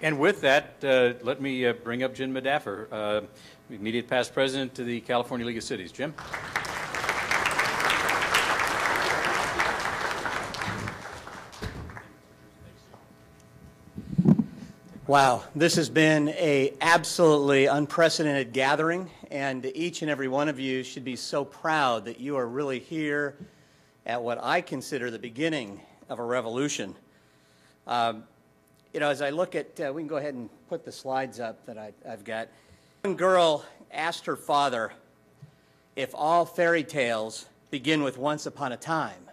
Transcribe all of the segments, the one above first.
And with that, let me bring up Jim Madaffer, immediate past president to the California League of Cities. Jim? Wow, this has been an absolutely unprecedented gathering, and each and every one of you should be so proud that you are really here at what I consider the beginning of a revolution. You know, as I look at, we can go ahead and put the slides up that I've got. One girl asked her father if all fairy tales begin with once upon a time.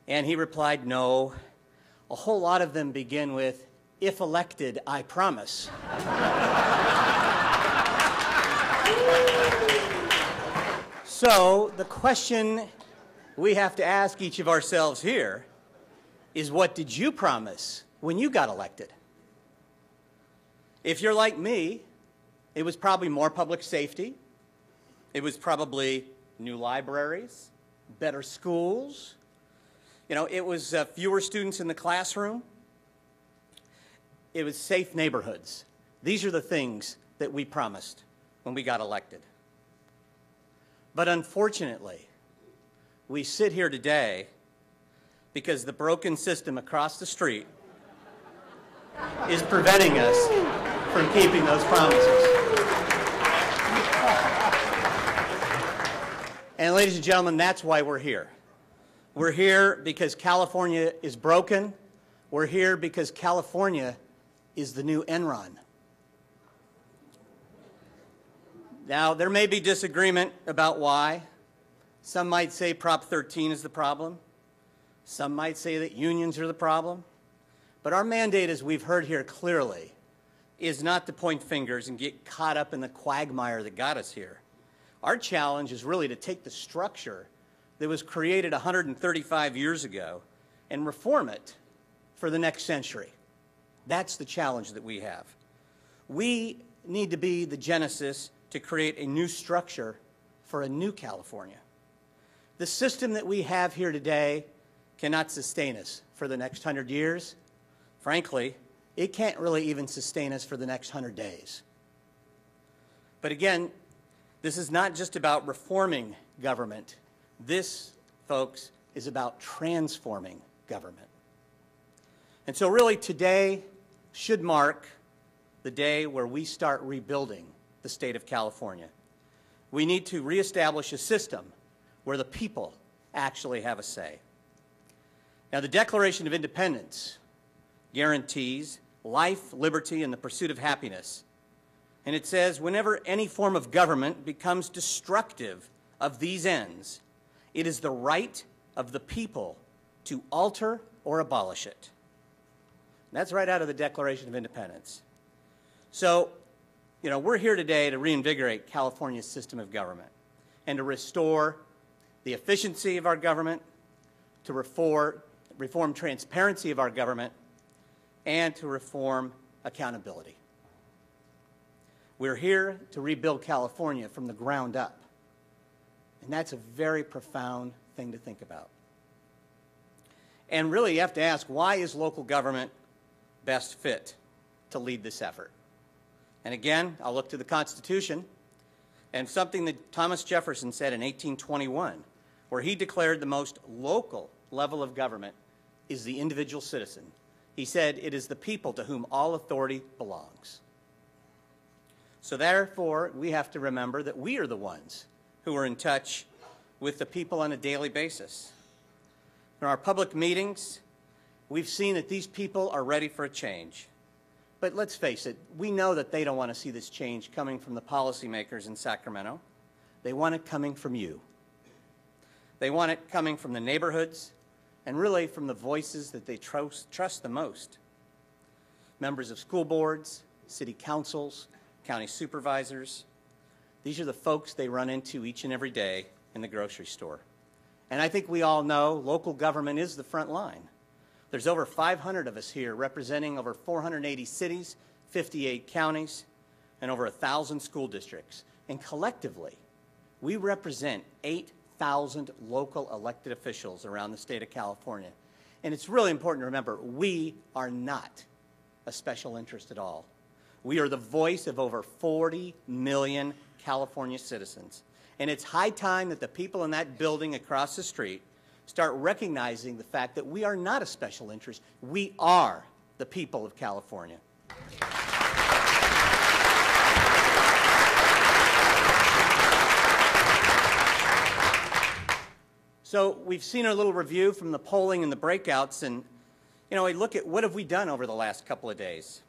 And he replied, no, a whole lot of them begin with, if elected, I promise. So the question we have to ask each of ourselves here is, what did you promise when you got elected? If you're like me, it was probably more public safety. It was probably new libraries, better schools. You know, it was fewer students in the classroom. It was safe neighborhoods. These are the things that we promised when we got elected. But unfortunately, we sit here today because the broken system across the street is preventing us from keeping those promises. And ladies and gentlemen, that's why we're here. We're here because California is broken. We're here because California is the new Enron. Now, there may be disagreement about why. Some might say Prop 13 is the problem. Some might say that unions are the problem. But our mandate, as we've heard here clearly, is not to point fingers and get caught up in the quagmire that got us here. Our challenge is really to take the structure that was created 135 years ago and reform it for the next century. That's the challenge that we have. We need to be the genesis to create a new structure for a new California. The system that we have here today cannot sustain us for the next 100 years. Frankly, it can't really even sustain us for the next 100 days. But again, this is not just about reforming government. This, folks, is about transforming government. And so really today should mark the day where we start rebuilding the state of California. We need to reestablish a system where the people actually have a say. Now, the Declaration of Independence guarantees life, liberty, and the pursuit of happiness. And it says, whenever any form of government becomes destructive of these ends, it is the right of the people to alter or abolish it. That's right out of the Declaration of Independence. So, you know, we're here today to reinvigorate California's system of government and to restore the efficiency of our government, to reform transparency of our government, and to reform accountability. We're here to rebuild California from the ground up. And that's a very profound thing to think about. And really, you have to ask, why is local government best fit to lead this effort? And again, I'll look to the Constitution and something that Thomas Jefferson said in 1821, where he declared the most local level of government is the individual citizen. He said, it is the people to whom all authority belongs. So therefore, we have to remember that we are the ones who are in touch with the people on a daily basis. In our public meetings, we've seen that these people are ready for a change. But let's face it, we know that they don't want to see this change coming from the policymakers in Sacramento. They want it coming from you. They want it coming from the neighborhoods and really from the voices that they trust the most. Members of school boards, city councils, county supervisors. These are the folks they run into each and every day in the grocery store. And I think we all know local government is the front line. There's over 500 of us here representing over 480 cities, 58 counties, and over 1,000 school districts. And collectively, we represent 8,000 local elected officials around the state of California. And it's really important to remember, we are not a special interest at all. We are the voice of over 40 million California citizens. And it's high time that the people in that building across the street start recognizing the fact that we are not a special interest. We are the people of California. So we've seen a little review from the polling and the breakouts, and we look at what have we done over the last couple of days.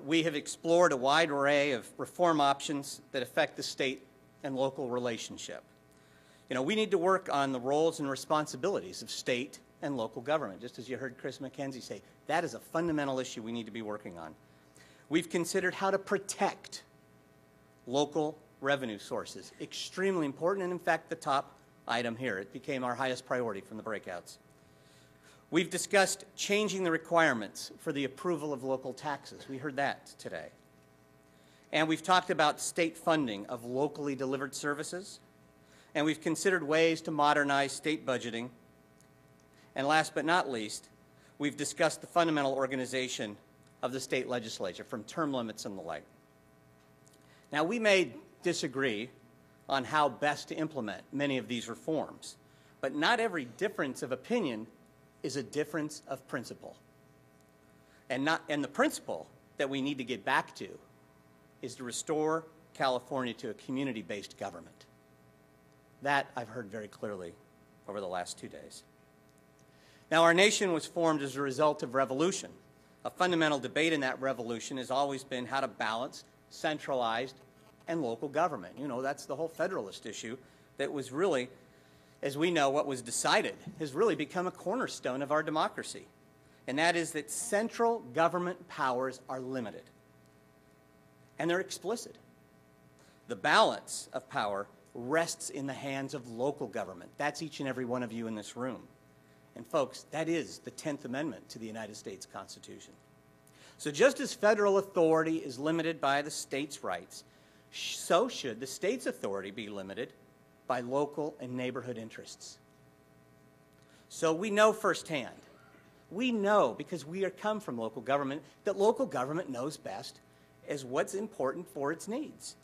We have explored a wide array of reform options that affect the state and local relationship. We need to work on the roles and responsibilities of state and local government, just as you heard Chris McKenzie say. That is a fundamental issue we need to be working on. We've considered how to protect local revenue sources, extremely important, and in fact the top item here. It became our highest priority from the breakouts. We've discussed changing the requirements for the approval of local taxes. We heard that today. And we've talked about state funding of locally delivered services. And we've considered ways to modernize state budgeting. And last but not least, we've discussed the fundamental organization of the state legislature, from term limits and the like. Now, we may disagree on how best to implement many of these reforms, but not every difference of opinion is a difference of principle. And the principle that we need to get back to is to restore California to a community-based government. That I've heard very clearly over the last 2 days. Now, our nation was formed as a result of revolution. A fundamental debate in that revolution has always been how to balance centralized and local government. That's the whole federalist issue that was really, as we know, what was decided has really become a cornerstone of our democracy. And that is that central government powers are limited. And they're explicit. The balance of power rests in the hands of local government. That's each and every one of you in this room. And folks, that is the 10th Amendment to the United States Constitution. So just as federal authority is limited by the state's rights, so should the state's authority be limited by local and neighborhood interests. So we know firsthand, we know because we come from local government, that local government knows best as what's important for its needs.